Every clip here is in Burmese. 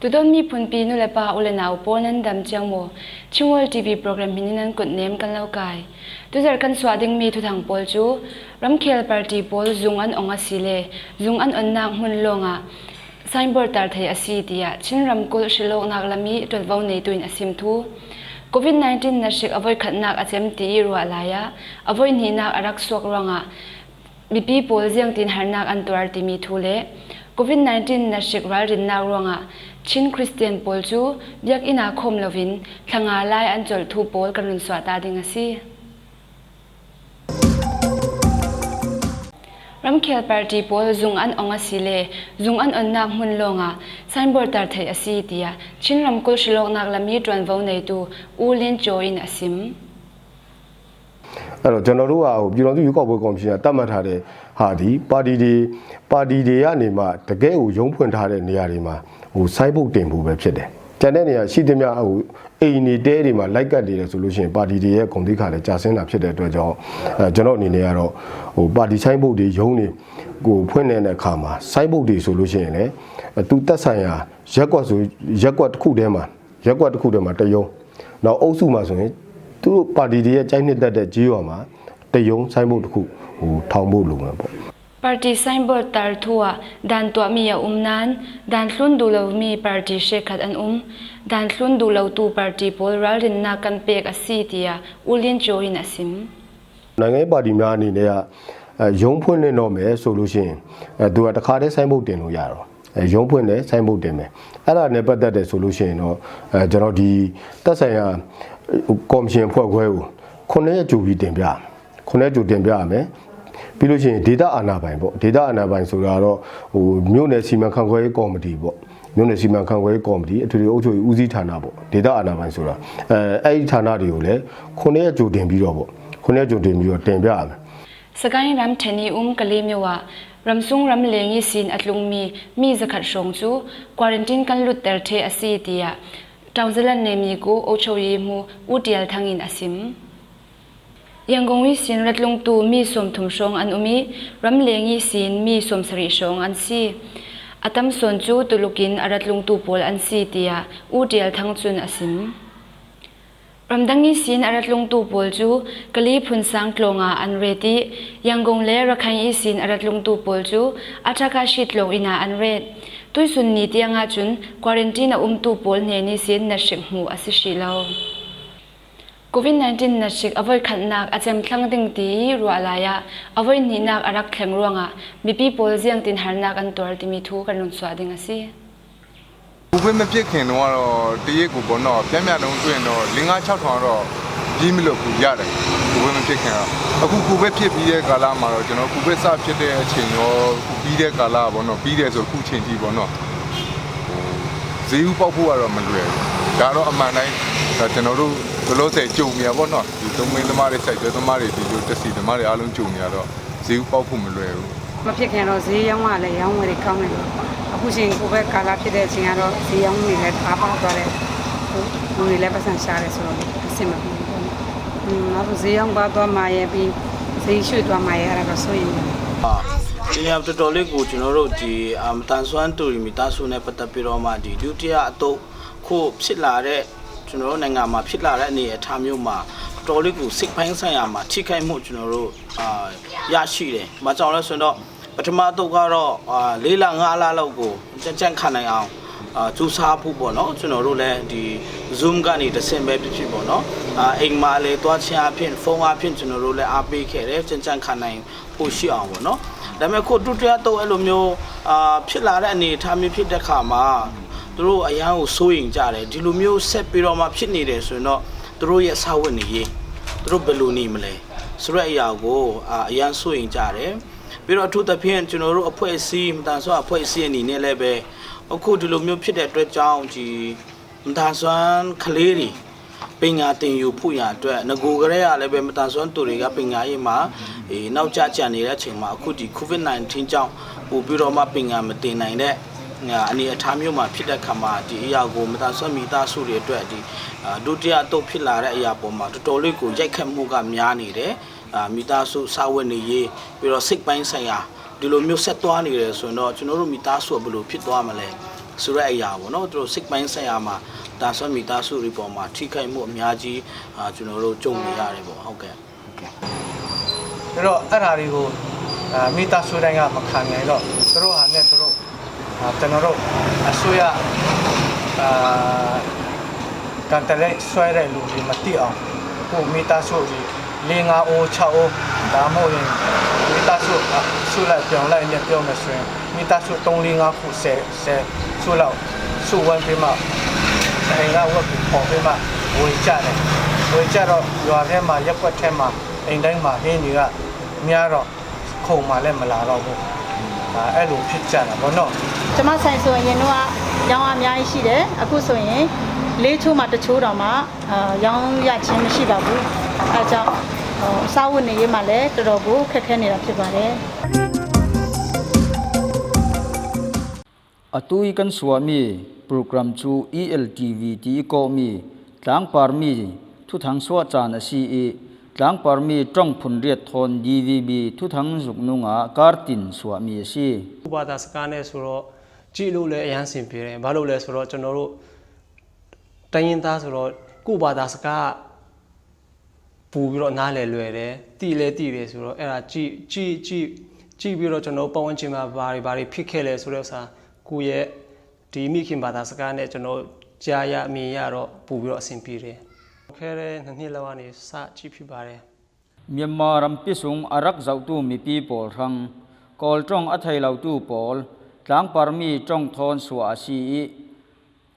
ตุดอนมีพุนปีนุเลปาอุเลนาวปอนันดำเจียงโมชิงวอลทีวีโปรแกรมมินินันกดเนมกันเล่ากายตุเจอกันสวัสดิงมีทุทางปอลจูรัมเคลปาร์ตี้ปอลซุงอันองอาศิเลซุงอันอนนางหุนลงะไซน์บอร์ตาร์เทอซีติยาชินรัมกุลชิโลนักลามีตัววาวในตุนอสิมทูCOVID-19 นัชิกอวัยขัดนักอาเจมตีรัวลายะอวัยนีนักอารักสวกรองะบีปีปอลเจียงตินหานักอันตัวอาร์ติมีทูเลCOVID-19 นัชิกรัลรินนักรองะชินคริสเตียนปอลจูเบียกอินาคมลวินทางอาไลอันจอลทูปอลกันรุนสวัสดาดิงซีรัมเคลปาร์ตี้ปอลซุงอันองอาศิเลซุงอันอนนักมุนลงะไซน์บอร์ตาร์เทอซีติยาชินรัมกุลชโลกนักลามีดวนวาวในตูอูลินโจอินอซิมအဲ့တော့ကျွန်တော်တို့ကပြည်တော်စုရွေးကောက်ပွဲကော်မရှင်ကတတ်မှတ်ထားတဲ့ဟာဒီပါတီတွေကနေမှတကယ်ကိုရုံးဖွင့်ထားတဲ့နေရာတွေမှာစိုင်းပုတ်တင်ဖို့ပဲဖြစ်တယ်။ကျန်တဲ့နေရာရှိသမျှအိမ်နေတဲတွေမှာလိုက်ကတ်နေတယ်ဆိုလို့ရှိရင်ပါတီတွေရဲ့ဂုဏ်သိက္ခာလည်းကြာဆင်းတာဖြစ်တဲ့အတွက်ကြောင့်ကျွန်တော်အနေနဲ့ကတော့ပါတီစိုင်းပုတ်တွေရုံးတွေကိုဖွင့်နေတဲ့အခါမှာစိုင်းပုတ်တွေဆိုလို့ရှိရင်လည်းသူတက်ဆိုင်ရာရက်ကွက်တစ်ခုတည်းမှာတရုံးနောက်အုပ်စုမှာဆိုရင်သူတို့ပါတီတွေရဲ့ကြိုက်နှစ်သက်တဲ့ကြေးရွာမှာတရုံးဆိုင်ဘုတ်တစ်ခုထောင်ဖို့လိုမှာပေါ့ပါတီဆိုင်ဘတ်တာထူဝဒန်တွာမီယအုံနန်ဒန်လွန်ဒူလောမီပါတီရှေခတ်အန်ဒန်လွန်ဒူလောတူပါတီပိုရာရင်နာကန်ပက်အစီတီယာဦးလင်းချိုင်းအစင်နိုင်ငံပါတီများအနေနဲ့ရုံးဖွင့်နေတော့မယ်ဆိုလို့ရှိရင်သူကတခါတည်းဆိုင်ဘုတ်တင်လို့ရတော့ရုံးဖွင့်တယ်ဆိုင်ဘုတ်တင်မယ်အဲ့ဒါနဲ့ပတ်သက်တယ်ဆိုလို့ရှိရင်တော့ကျွန်တော်ဒီတက်ဆိုင်ရာကော်မရှင်ဖွဲ့ခွဲကို9ရက်ကြိုပြီးတင်ပြရမယ်ပြီးလို့ရှိရင်ဒေတာအာဏာပိုင်ပေါ့ဒေတာအာဏာပိုင်ဆိုတာတော့မြို့နယ်စီမံခန့်ခွဲရေးကော်မတီပေါ့မြို့နယ်စီမံခန့်ခွဲရေးကော်မတီအထွေထွေအုပ်ချုပ်ရေးဦးစီးဌာနပေါ့ဒေတာအာဏာပိုင်ဆိုတာအဲ့ဒီဌာနတွေကိုလည်း9ရက်ကြိုတင်ပြီးတော့တင်ပြရမယ်စကိုင်းရမ်ထနီကလေးမျိုးဝရမ်ဆုံရမ်လေငီစင်အလုံမီဇခတ်ရှုံချူကွာရန်တင်းကန်လွတ်တယ်ထေအစီတီယာတောင်ဇလန်နေမီကိုအုပ်ချုပ်ရေးမှုဦးတရယ်ထန်းင်အစင်ยังกงวิสินรัดลงตูมีสมถุมชงอันอุมีรำเลงยีสินมีสมสริชงอันซีอาตัมส่วนจูตุลุกินอารัดลงตูโพลอันซีเตียอูเดียลทั้งจุนอสิมรำดังยีสินอารัดลงตูโพลจูกะลีพุนสังกลงอันเรติยังกงเลรักขันยีสินอารัดลงตูโพลจูอาชากาชิตลงอินาอันเรตตุยสุนนีเตียงอาจุนควารันตีนตูโพลเนนิสินนัชิกหูอสิชิลาวCOVID-19 นัชิกอวัยขันนักอาจารย์คลังติงตีรัวลายะอวัยนีนักอารักแข็งร่วงอ่ะมีปีโพลเซียงตินหานักอันตัวที่มีทูกันลุนสวัสดิงสิกูเป็นไม่เพียงแค่นั้นว่าตีกูบนนอเพียงแค่ลงตัวนอลิงอาชอบทอนยิ้มเลยกูยากเลยกูเป็นไม่เพียงแค่กูเป็นเพียงปีเดียกาลามาจนกูเป็นทราบเพียงแต่เชียงกูปีเดียกาลาบนนอปีเดียส่วนกูเชียงที่บนนอซีอูป้าพูดว่ามันรวยดาร์อมันไหนแต่จนเราตัวเสกจูเมียบนนอตรงเมืองธรรมะเสกธรรมะดีอยู่จะสีธรรมะอารมณ์จูเมียเราซีอูป้าพูดมันรวยมาเพียงแค่เราซียังว่าเลยยังไม่ได้เข้าเลยผู้ชิงกูไปกาลาพิเดชิงเราซียังมีเลยอาป้าตัวเลยมีเลยภาษาชาเลยส่วนนี้เสมาเราซียังบ้าตัวมาเยปีซีช่วยตัวมาเยอะไรก็สวยဒီရတော်တော်လေးကိုကျွန်တော်တို့ဒီတန်ဆွမ်းတူရီမီတာဆုနဲ့ပတ်သက်ပြီးတော့မှဒီဒုတိယအတုပ်ခုဖြစ်လာတဲ့ကျွန်တော်တို့နိုင်ငံမှာဖြစ်လာတဲ့အနေအထားမျိုးမှာတော်လေးကိုစိတ်ပိုင်းဆိုင်ရာမှာထိခိုက်မှုကျွန်တော်တို့ရရှိတယ်။မကြောင်လဲဆိုတော့ပထမအတုပ်ကတော့၄လ5လလောက်ကိုကြံ့ခံနိုင်အောင်စူးစမ်းဖို့ပေါ့နော်ကျွန်တော်တို့လည်းဒီ Zoom ကနေတစ်ဆင့်ပဲဖြစ်ပေါ့နော်အိမ်မှာလေတွားချင်အဖြစ်ဖုန်းအဖြစ်ကျွန်တော်တို့လည်းအားပေးခဲ့တယ်ကြံ့ခံနိုင်ဖို့ရှိအောင်ပေါ့နော်ဒါပေမဲ့ခုဒုတိယတော့အဲ့လိုမျိုးဖြစ်လာတဲ့အနေအထားမျိုးဖြစ်တဲ့ခါမှာသူတို့အရန်ကိုစိုးရင်ကြတယ်ဒီလိုမျိုးဆက်ပြီးတော့မှဖြစ်နေတယ်ဆိုရင်တော့သူတို့ရဲ့စာဝတ်နေရေးသူတို့ဘယ်လိုနေမလဲဆိုတဲ့အရာကိုအရန်စိုးရင်ကြတယ်ပြီးတော့အထူးသဖြင့်ကျွန်တော်တို့အဖွဲ့အစည်းမတန်ဆွမ်းအဖွဲ့အစည်းအနေနဲ့လည်းပဲအခုဒီလိုမျိုးဖြစ်တဲ့အတွက်ကြောင့်ဒီမတန်ဆွမ်းကလေးတွေပညာသင်ယူဖို့ရအတွက်ငကိုကလေးရလည်းပဲမတန်ဆွမ်းသူတွေကပညာရေးမှာနောက်ကျကျနေတဲ့အချိန်မှာအခုဒီ COVID-19 ကြောင့်ပို့ပြီးတော့မှပညာမသင်နိုင်တဲ့အနေအထားမျိုးမှာဖြစ်တဲ့ခါမှာဒီအရာကိုမတန်ဆွမ်းမိသားစုတွေအတွက်ဒီဒုတိယတော့ဖြစ်လာတဲ့အရာပေါ်မှာတော်တော်လေးကိုရိုက်ခတ်မှုကများနေတယ်မိသားစုစာဝတ်နေရေးပြီးတော့စိတ်ပိုင်းဆိုင်ရာဒီလိုမျိုးဆက်သွားနေတယ်ဆိုရင်တော့ကျွန်တော်တို့မိသားစုဘယ်လိုဖြစ်သွားမလဲ ဆိုတဲ့အရာပေါ့နော်သူတို့စိတ်ပိုင်းဆိုင်ရာမှာတာဆွမ်းမိသားစုတွေပေါ်မှာထိခိုက်မှုအများကြီးကျွန်တော်တို့ကြုံနေရတယ်ပေါ့ဟုတ်ကဲ့အဲ့တော့အဲ့ဓာတွေကိုမိသားစုတိုင်းကမခံနိုင်တော့သူတို့ဟာနဲ့သူတို့ကျွန်တော်တို့အစိုးရကန်တလဲဆွဲတဲ့လူတွေမတိအောင်ကိုမိသားစုတွေ5 အိုး6အိုးဒါမှမဟုတ်ရင်မိသားစုဆုလိုက်ပြောင်းလိုက်နဲ့ပြောမယ်ဆိုရင်မိသားစု3 4 5ခု10ဆုလောက်ဆုဝမ်းပြီးမှဆိုင်ကဝတ်ပြီးပေါ်ပြီးမှဝေကြတယ်ဝေကြတော့ရွာထဲမှာရက်ွက်ထဲမှာအိမ်တိုင်းမှာဟင်းတွေကများတော့ခုံမှလည်းမလာတော့ဘူးအဲ့လိုဖြစ်ကြတာဘောနော်ကျမဆိုင်ဆိုရင်တော့ရောင်းအများကြီးရှိတယ်အခုဆိုရင်လေးချိုးမှတချိုးတောင်မှရောင်းရခြင်းမရှိပါဘူးအဲကြောင့်စားဝတ်နေရေးမှာလည်းတော်တော်ကိုခက်ခဲနေတာဖြစ်ပါတယ်အတူကန်ဆွာမီ program chu ELTV ti ko mi tlang par mi thu thang swa chan a si e tlang par mi trong phun riat thon DVB thu thang zuk nunga kartin swa mi si ဥပါဒါစကားနဲ့ဆိုတော့ကြည့်လို့လည်းအရန်ဆင်ပြေတယ်ဘာလို့လဲဆိုတော့ကျွန်တော်တို့တိုင်းရင်းသားဆိုတော့ကိုဘာသာစကားပူပြီးတော့နားလည်လွယ်တယ်တီးလဲတီးတယ်ဆိုတော့အဲ့ဒါကြည့်ပြီးတော့ကျွန်တော်ပတ်ဝန်းကျင်မှာဘာတွေဖြစ်ခဲ့လဲဆိုတော့ကိုရဲ့ဒီမိခင်ဘာသာစကားနဲ့ကျွန်တော်ကြားရအမြင်ရတော့ပူပြီးတော့အဆင်ပြေတယ်ခဲတဲ့နှစ်လောက်ကနေစကြည့်ဖြစ်ပါတယ် မြန်မာရမ်ပိစုံအရက်ဇောက်တူမီပီပေါ်ရန်ကောလ်trongအထိုင်လောက်တူပေါ်တlang par mi trong thon swa si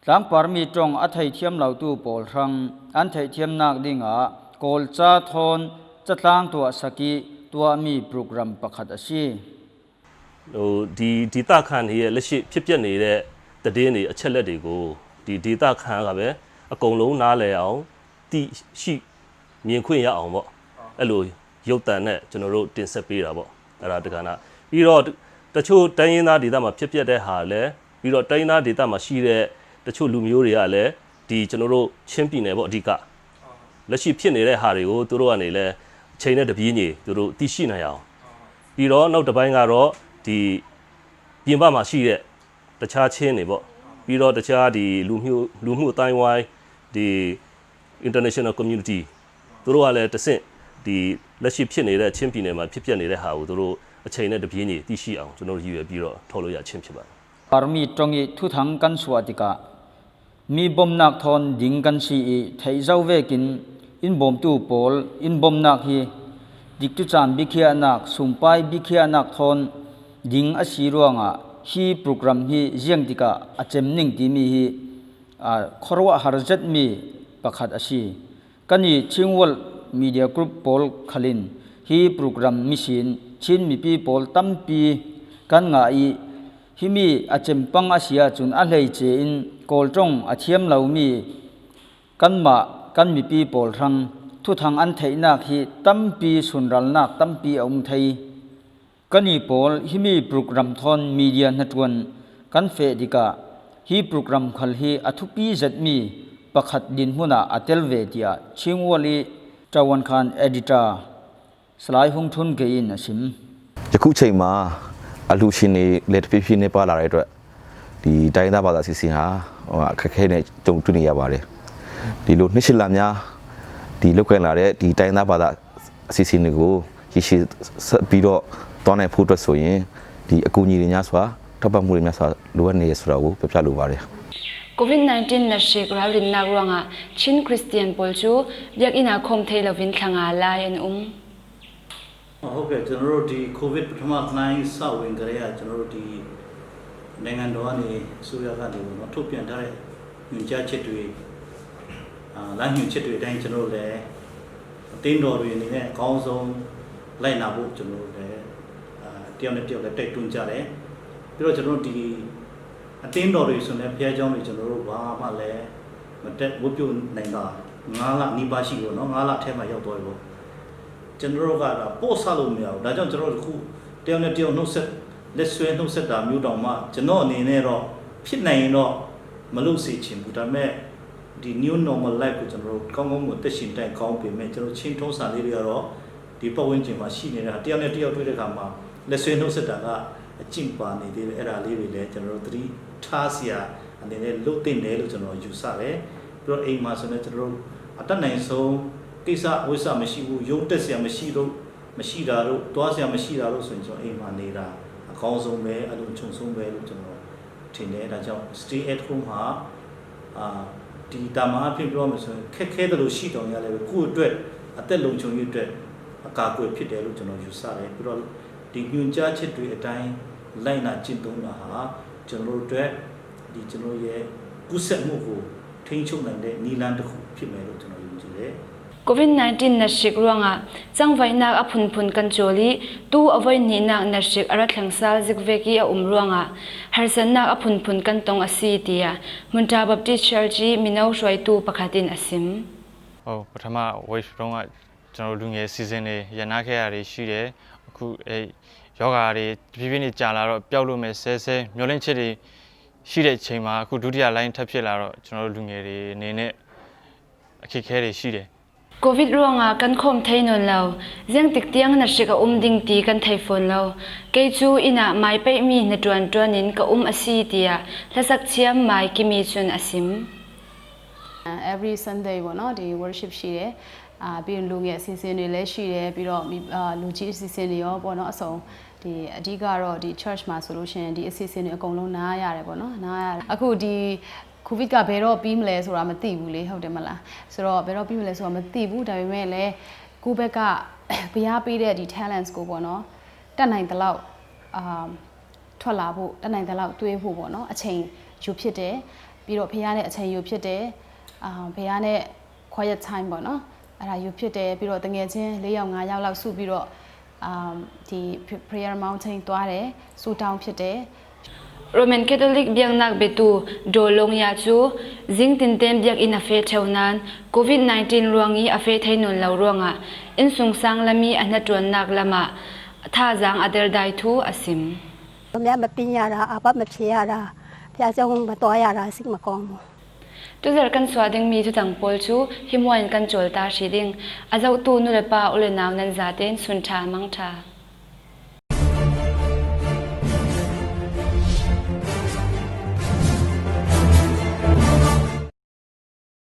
tlang par mi trong a thai thiam lau tu pol rang an thai thiam nak dinga kol cha thon cha tlang tu saki tua mi program pakhat asi ဟိုဒီတာခန်ရဲ့လက်ရှိဖြစ်ပျက်နေတဲ့တည်င်းတွေအချက်လက်တွေကိုဒီဒေတာခန်ကပဲအကုန်လုံးနားလည်အောင်သိရှိမြင်ခွင့်ရအောင်ပေါ့အဲ့လိုရုပ်တံနဲ့ကျွန်တော်တို့တင်ဆက်ပေးတာပေါ့အဲ့ဒါတက္ကနာပြီးတော့တချို့တိုင်းရင်းသားဒေသမှာဖြစ်ပျက်တဲ့ဟာလည်းပြီးတော့တိုင်းရင်းသားဒေသမှာရှိတဲ့တချို့လူမျိုးတွေကလည်းဒီကျွန်တော်တို့ချင်းပြည်နယ်ပေါ့အဓိကလက်ရှိဖြစ်နေတဲ့ဟာတွေကိုသူတို့ကနေလည်းအချိန်နဲ့တပြေးညီသူတို့သိရှိနိုင်အောင်ပြီးတော့နောက်တစ်ပိုင်းကတော့ဒီပြင်ပမှာရှိတဲ့တခြားချင်းတွေပေါ့ပြီးတော့တခြားဒီလူမှုအတိုင်းဝိုင်းဒီ international community သူတို့ကလည်းတဆင့်ဒီလက်ရှိဖြစ်နေတဲ့ချင်းပြည်နယ်မှာဖြစ်ပျက်နေတဲ့ဟာကိုသူတို့အချိန်နဲ့တပြေးညီသိရှိအောင်ကျွန်တော်ရည်ရွယ်ပြီးတော့ထုတ်လို့ရချင်းဖြစ်ပါတယ် army tongi thu thang kan swatika mi bom nak thon ding kan si e thai zau vekin in bom tu pol in bom nak hi dik tu chan bi khia nak sumpai bi khia nak thon ding a si ruanga hi program hi jiang tika achem ning ti mi hi khorwa harjat mi pakhat asi kani chingwal media group pol khalin hi program mission chin mi pi pol tampi kan nga i himi achem pang asia chun a hlei che in kol tong athiam lo mi kan mi pi pol rang thu thang an theina hi tampi sunral nak tampi om thei kani pol himi program thon media natwan kan fe dika hi program khal hi athupi zatmi pakhat din huna atel ve dia chingwali Tawan Khan editor Salai Hung Thun ke in asim ယခုချိန်မှာအလှရှင်တွေလက်တပြည့်ပြည့်နဲ့ပါလာတဲ့အတွက်ဒီတိုင်းသားဘာသာစီစဉ်ဟာအခက်အခဲနဲ့ကြုံတွေ့နေရပါတယ်ဒီလိုနှစ်ရှစ်လများဒီလောက်ကန်လာတဲ့ဒီတိုင်းသားဘာသာအစီအစဉ်တွေကိုရရှိပြီးတော့တောင်းနိုင်ဖို့အတွက်ဆိုရင်ဒီအကူအညီတွေများစွာထောက်ပံ့မှုတွေများစွာလိုအပ်နေရဆိုတာကိုပြပြလိုပါတယ်COVID-19 na shik rawin nagwanga Chin Christian Polchu yak ina khom thei lovin thanga layanဟုတ်ကဲ့ကျွန်တော်တို့ဒီ COVID ပထမပိုင်းစဝင်ကြရကျွန်တော်တို့ဒီနိုင်ငံတော်ကနေဆိုရကနေပေါ့နော်ထုတ်ပြန်ထားတဲ့ညွှန်ကြားချက်တွေလမ်းညွှန်ချက်တွေအတိုင်းကျွန်တော်တို့လည်းအတင်းတော်တွေအနေနဲ့အကောင်းဆုံးလိုက်နာဖို့ကျွန်တော်တို့လည်းတယောက်နဲ့တယောက်လည်းတိုက်တွန်းကြတယ်ပြီးတော့ကျွန်တော်တို့ဒီအတင်းတော်တွေဆိုတဲ့ဖျားเจ้าတွေကျွန်တော်တို့ဘာမှလည်းမတက်ဝတ်ပြုတ်နိုင်တာ9လနီးပါးရှိတော့နော်9လထဲမှာရောက်သွားပြီပေါ့ကျွန်တော်တို့ကတော့ပို့ဆလို့မရဘူးဒါကြောင့်ကျွန်တော်တို့ခုတယောက်နဲ့တယောက်နှုတ်ဆက်လက်ဆွဲနှုတ်ဆက်တာမျိုးတောင်မှကျွန်တော်အနေနဲ့တော့ဖြစ်နိုင်ရင်တော့မလုပ်စေချင်ဘူးဒါပေမဲ့ဒီ new normal life ကိုကျွန်တော်တို့ကောင်းကောင်းကိုတက်ရှင်တိုင်ကောင်းပြင်မဲ့ကျွန်တော်ချင်းထုံးစာလေးတွေကတော့ဒီပတ်ဝန်းကျင်မှာရှိနေတာတယောက်နဲ့တယောက်တွေ့တဲ့အခါမှာလက်ဆွဲနှုတ်ဆက်တာကအကျင့်ပါနေသေးတယ်အဲ့ဒါလေးတွေလည်းကျွန်တော်တို့သတိ ထားစရာအနေနဲ့လုတ်တင်တယ်လို့ကျွန်တော်ယူဆတယ်ပြီးတော့အိမ်မှာဆိုရင်ကျွန်တော်တို့အတက်နိုင်ဆုံးကိစ္စဝိစ္စမရှိဘူးရုံးတက်စရာမရှိတာတို့တွားစရာမရှိတာတို့ဆိုရင်ကျွန်တော်အိမ်မှာနေတာအကောင်းဆုံးပဲအဲ့လိုခြုံဆုံးပဲလို့ကျွန်တော်ထင်တယ်ဒါကြောင့် stay at home ဟာဒီတာမန်အဖြစ်ပြောမှဆိုရင်ခက်ခဲတယ်လို့ရှိတော်ရလဲကိုယ့်အတွက်အသက်လုံခြုံရေးအတွက်အကာအကွယ်ဖြစ်တယ်လို့ကျွန်တော်ယူဆတယ်ပြီးတော့ဒီညွှန်ကြားချက်တွေအတိုင်းလိုက်နာကျင့်သုံးတာဟာကျွန်တော်တို့အတွက်ဒီကျွန်တော်ရဲ့ကုသမှုကိုထိန်းချုပ်နိုင်တဲ့နည်းလမ်းတစ်ခုဖြစ်မယ်လို့ကျွန်တော်ယုံကြည်တယ်COVID-19 na shik ruanga changvai nak aphun phun kan choli tu avoi ni nak na shik arat thlangsal zikveki a ruanga harsan nak aphun phun kan tong asi tia munta baptist church minau shwai tu pakhatin asim ပထမ wave တုန်းကကျွန်တော်လူငယ်စီစဉ်တွေရနာခဲ့ရတွေရှိတယ်အခုယောဂါတွေဖြည်းဖြည်းနဲ့ကြာလာတော့ပျောက်လို့မဲ့ဆဲမျောလင့်ချက်တွေရှိတဲ့အချိန်မှာအခုဒုတိယ line ထပ်ဖြစ်လာတော့ကျွန်တော်လူငယ်တွေအနေနဲ့အခက်အခဲတွေရှိတယ်COVID ruanga kan khom thainon lo zeng tik tiang na shika ding ti kan thai phone lo ke chu ina mai pe mi na tuan in ka asi tia thasak chiam mai ki mi chun asim every Sunday ပေါ့နော်ဒီ worship ရှိတယ်ပြီးရင်လူငယ်အစီအစဉ်တွေလည်းရှိတယ်ပြီးတော့လူကြီးအစီအစဉ်တွေရောပေါ့နော်အစုံဒီအဓိကတော့ဒီ church မှာဆိုလို့ရှိရင်ဒီအစီအစဉ်တွေအကုန်လုံးနားရတယ်ပေါ့နော်နားရတယ်အခုဒီကိုဗစ်ကဘယ်တော့ပြီးမလဲဆိုတာမသိဘူးလေဟုတ်တယ်မလားဆိုတော့ဘယ်တော့ပြီးမလဲဆိုတာမသိဘူးဒါပေမဲ့လည်းကိုဘက်ကဘုရားပေးတဲ့ဒီ talents ကိုပေါ့နော်တက်နိုင်တဲ့လောက်ထွက်လာဖို့တက်နိုင်တဲ့လောက်တွေးဖို့ပေါ့နော်အချိန်ယူဖြစ်တယ်ပြီးတော့ဘုရားနဲ့အချိန်ယူဖြစ်တယ်ဘုရားနဲ့ quiet time ပေါ့နော်အဲ့ဒါယူဖြစ်တယ်ပြီးတော့တငယ်ချင်း၄ယောက်၅ယောက်လောက်စုပြီးတော့ဒီ prayer mountain သွားတယ်ဆူတောင်းဖြစ်တယ်Roman Catholic biang nak betu dolong ya chu jing tin tem biak in a fe theunan COVID-19 ruangi a fe thainon lo ruanga in sung sang lami anna ton nak lama tha jang ader dai thu asim แม่มาปิญญาราอาบัมาเพียราพระเจ้ามาตัวยาราสิมากองtu zer kan swading mi tu tang pol chu himwan kan chol ta shiding azau tu nu le pa ule naw nan zaten sun tha mang tha